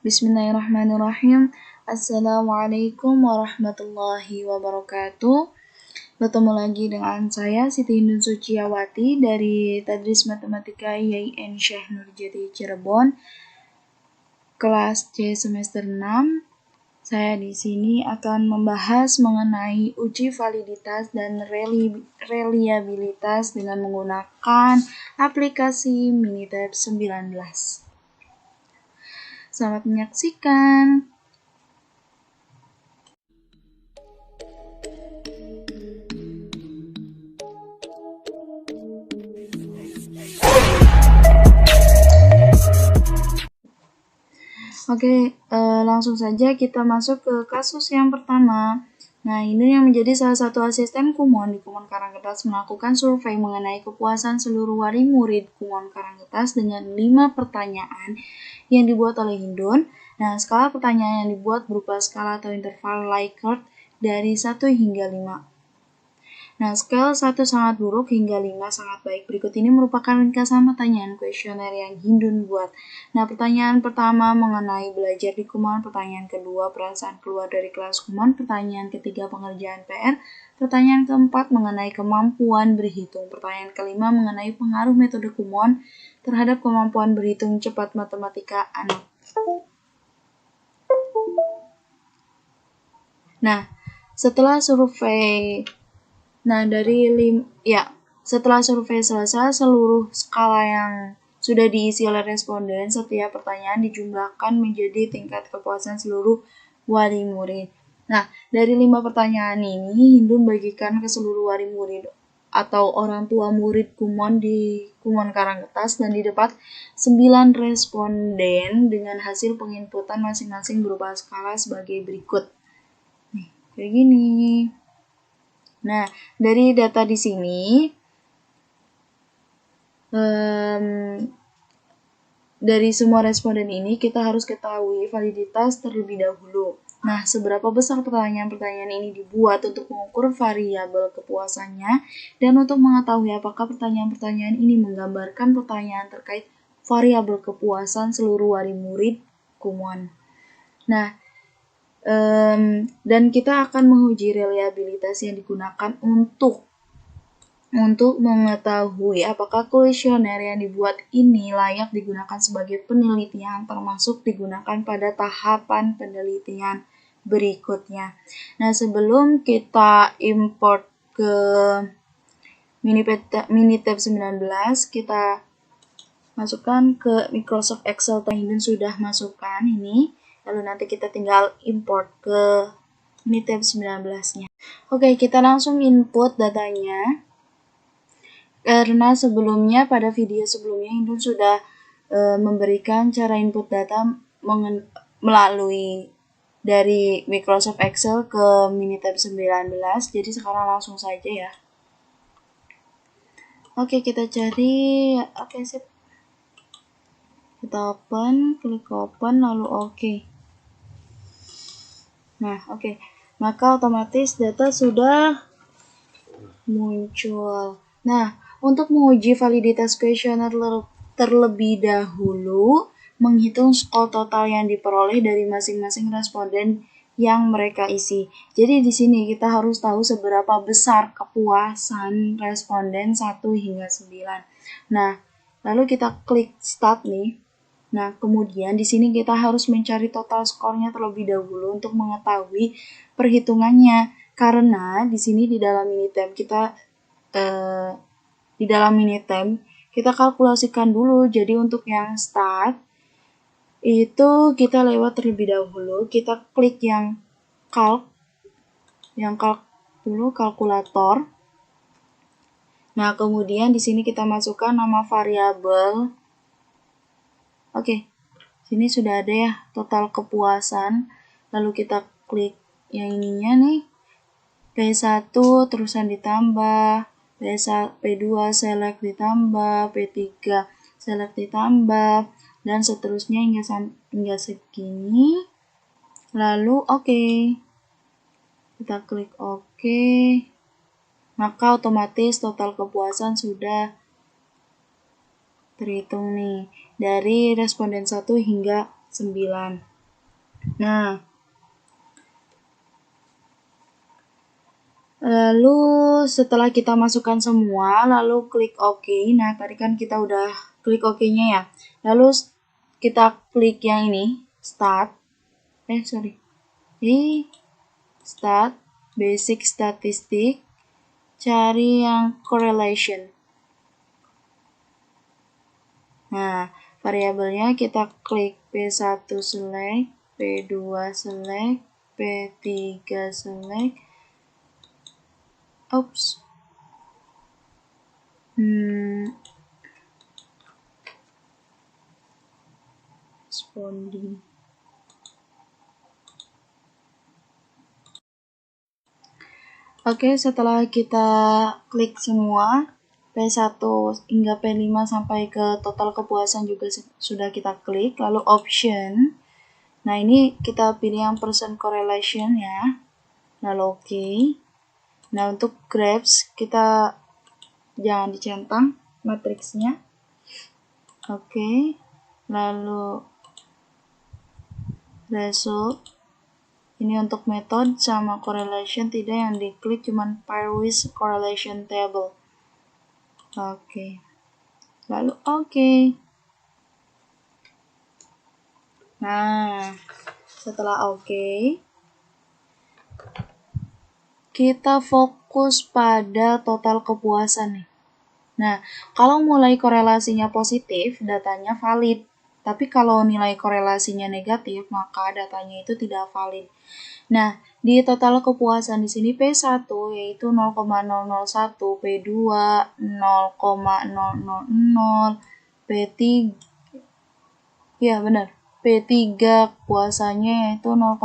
Bismillahirrahmanirrahim. Assalamualaikum warahmatullahi wabarakatuh. Bertemu lagi dengan saya Siti Hindun Suciawati dari Tadris Matematika IAIN Syekh Nurjati Cirebon, kelas C semester 6. Saya di sini akan membahas mengenai uji validitas dan reliabilitas dengan menggunakan aplikasi Minitab 19. Selamat menyaksikan. Oke, langsung saja kita masuk ke kasus yang pertama. Nah, ini yang menjadi salah satu asisten Kumon di Kumon Karangkertas melakukan survei mengenai kepuasan seluruh wali murid Kumon Karangkertas dengan 5 pertanyaan yang dibuat oleh Hindun. Nah, skala pertanyaan yang dibuat berupa skala atau interval Likert dari 1 hingga 5. Nah, skala 1 sangat buruk hingga 5 sangat baik. Berikut ini merupakan ringkasan pertanyaan kuesioner yang Hindun buat. Nah, pertanyaan pertama mengenai belajar di Kumon, pertanyaan kedua perasaan keluar dari kelas Kumon, pertanyaan ketiga pengerjaan PR, pertanyaan keempat mengenai kemampuan berhitung, pertanyaan kelima mengenai pengaruh metode Kumon terhadap kemampuan berhitung cepat matematika anak. Nah, setelah survei setelah survei selesai, seluruh skala yang sudah diisi oleh responden, setiap pertanyaan dijumlahkan menjadi tingkat kepuasan seluruh wali murid. Nah, dari 5 pertanyaan ini, Hindun bagikan ke seluruh wali murid atau orang tua murid Kumon di Kumon Karangkertas dan didapat 9 responden dengan hasil penginputan masing-masing berupa skala sebagai berikut. Nih, kayak gini. Nah, dari data di sini, dari semua responden ini kita harus ketahui validitas terlebih dahulu. Nah, seberapa besar pertanyaan-pertanyaan ini dibuat untuk mengukur variabel kepuasannya dan untuk mengetahui apakah pertanyaan-pertanyaan ini menggambarkan pertanyaan terkait variabel kepuasan seluruh wali murid Kumon. Nah, dan kita akan menguji reliabilitas yang digunakan untuk mengetahui apakah kuesioner yang dibuat ini layak digunakan sebagai penelitian, termasuk digunakan pada tahapan penelitian berikutnya. Nah, sebelum kita import ke Minitab 19, kita masukkan ke Microsoft Excel Hindun sudah masukkan ini. Lalu nanti kita tinggal import ke Minitab 19-nya. Oke, kita langsung input datanya. Karena sebelumnya pada video sebelumnya Hindun sudah memberikan cara input data melalui dari Microsoft Excel ke Minitab 19. Jadi sekarang langsung saja ya. Oke, kita cari. Oke, sip. Kita open, klik open, lalu oke. Nah, oke. Maka otomatis data sudah muncul. Nah, untuk menguji validitas kuesioner terlebih dahulu, menghitung skor total yang diperoleh dari masing-masing responden yang mereka isi. Jadi di sini kita harus tahu seberapa besar kepuasan responden 1 hingga 9. Nah, lalu kita klik start nih. Nah, kemudian di sini kita harus mencari total skornya terlebih dahulu untuk mengetahui perhitungannya. Karena di sini di dalam Minitab kita kalkulasikan dulu. Jadi untuk yang start itu kita lewat terlebih dahulu. Kita klik yang calc dulu, kalkulator. Nah, kemudian di sini kita masukkan nama variabel. Oke. Sini sudah ada ya total kepuasan. Lalu kita klik yang ininya nih. P1 terusan ditambah, P2 select ditambah, P3 select ditambah, dan seterusnya hingga segini. Lalu oke. Kita klik oke. Maka otomatis total kepuasan sudah terhitung nih dari responden 1 hingga 9. Nah, lalu setelah kita masukkan semua, lalu klik OK. Nah, tadi kan kita udah klik OK-nya ya. Lalu kita klik yang ini, Start, Basic Statistik, cari yang Correlation. Nah, variabelnya kita klik P1 select, P2 select, P3 select. Responding. Oke, setelah kita klik semua, P1 hingga P5 sampai ke total kepuasan juga sudah kita klik, lalu option. Nah, ini kita pilih yang percent correlation ya. Lalu oke. Nah, untuk graphs kita jangan dicentang matriksnya. Oke. Lalu result. Ini untuk method sama correlation tidak, yang diklik cuman pair with correlation table. Oke. Lalu oke. Nah, setelah oke, kita fokus pada total kepuasan nih. Nah, kalau mulai korelasinya positif, datanya valid. Tapi kalau nilai korelasinya negatif, maka datanya itu tidak valid. Nah, di total kepuasan di sini P1 yaitu 0,001, P2 0,000, P3 ya benar. P3 kepuasannya yaitu 0,000,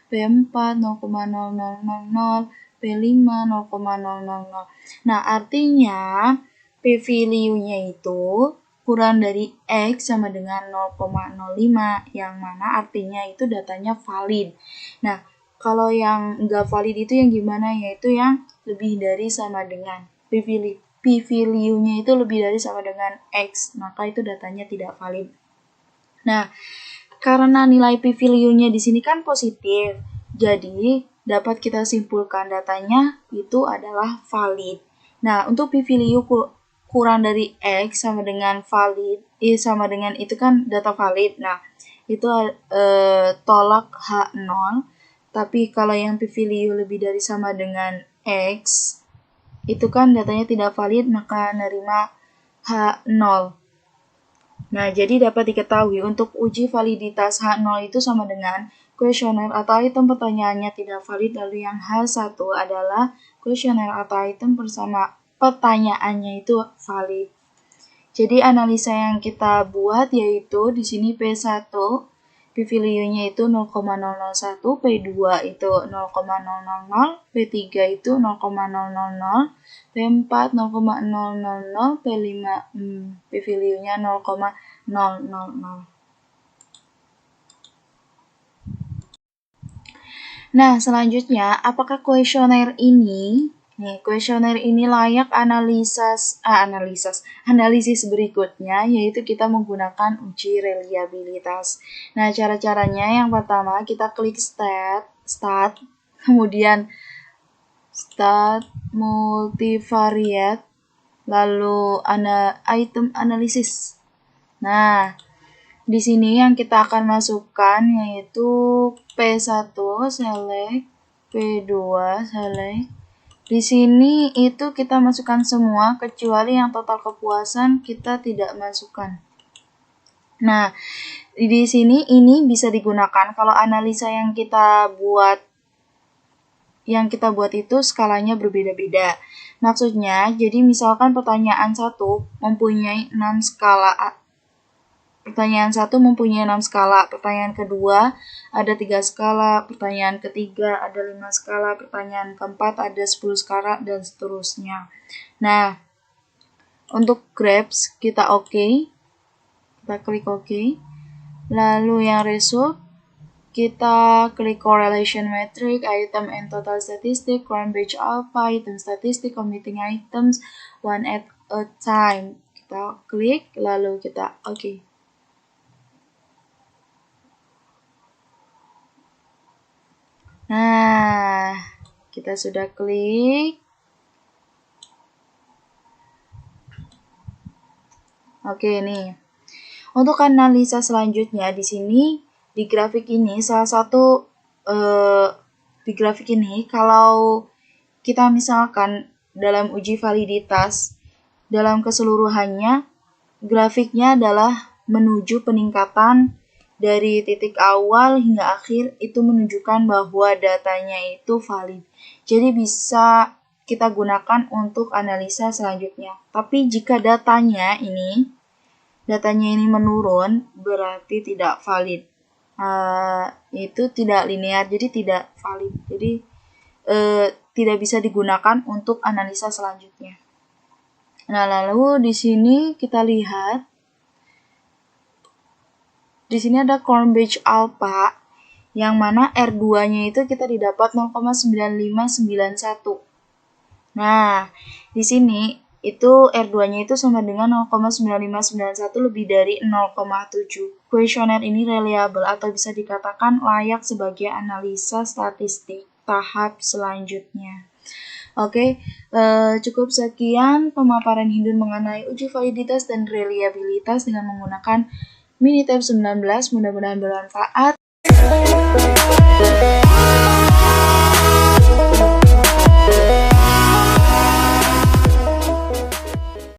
P4 0,0000, P5 0,000. Nah, artinya p-value-nya itu kurang dari X sama dengan 0,05, yang mana artinya itu datanya valid. Nah, kalau yang nggak valid itu yang gimana? Yaitu yang lebih dari sama dengan p-value-nya itu lebih dari sama dengan X, maka itu datanya tidak valid. Nah, karena nilai p-value-nya di sini kan positif, jadi dapat kita simpulkan datanya itu adalah valid. Nah, untuk p-value kurang dari X sama dengan valid, sama dengan itu kan data valid. Nah, itu tolak H0. Tapi kalau yang p-value lebih dari sama dengan X, itu kan datanya tidak valid, maka nerima H0. Nah, jadi dapat diketahui untuk uji validitas H0 itu sama dengan kuesioner atau item pertanyaannya tidak valid, lalu yang H1 adalah kuesioner atau item bersama pertanyaannya itu valid. Jadi analisa yang kita buat yaitu di sini P1 p-value-nya itu 0,001, P2 itu 0,000, P3 itu 0,000, P4 0,000, P5 p-value-nya 0,000. Nah, selanjutnya, apakah kuesioner ini layak analisis berikutnya, yaitu kita menggunakan uji reliabilitas. Nah, cara-caranya yang pertama kita klik start, kemudian start multivariate, lalu item analisis. Nah, di sini yang kita akan masukkan yaitu P1 select, P2 select. Di sini itu kita masukkan semua kecuali yang total kepuasan kita tidak masukkan. Nah, di sini ini bisa digunakan kalau analisa yang kita buat itu skalanya berbeda-beda. Maksudnya, jadi misalkan pertanyaan 1 mempunyai 6 skala Pertanyaan 1 mempunyai 6 skala. Pertanyaan kedua ada 3 skala. Pertanyaan ketiga ada 5 skala. Pertanyaan keempat ada 10 skala dan seterusnya. Nah, untuk graph kita oke. Kita klik oke. Lalu yang result kita klik correlation metric, item and total statistic, Cronbridge alpha, item statistic, computing items, one at a time. Kita klik, lalu kita oke. Nah, kita sudah klik. Oke, nih. Untuk analisa selanjutnya di sini di grafik ini salah satu di grafik ini kalau kita misalkan dalam uji validitas dalam keseluruhannya grafiknya adalah menuju peningkatan dari titik awal hingga akhir itu menunjukkan bahwa datanya itu valid. Jadi bisa kita gunakan untuk analisa selanjutnya. Tapi jika datanya ini menurun berarti tidak valid. Itu tidak linear, jadi tidak valid. Jadi tidak bisa digunakan untuk analisa selanjutnya. Nah, lalu di sini kita lihat di sini ada Cronbridge alpha yang mana R2-nya itu kita didapat 0,9591. Nah, di sini itu R2-nya itu sama dengan 0,9591 lebih dari 0,7. Kuesioner ini reliable atau bisa dikatakan layak sebagai analisa statistik tahap selanjutnya. Oke, cukup sekian pemaparan Hindun mengenai uji validitas dan reliabilitas dengan menggunakan Minitab 19. Mudah-mudahan bermanfaat.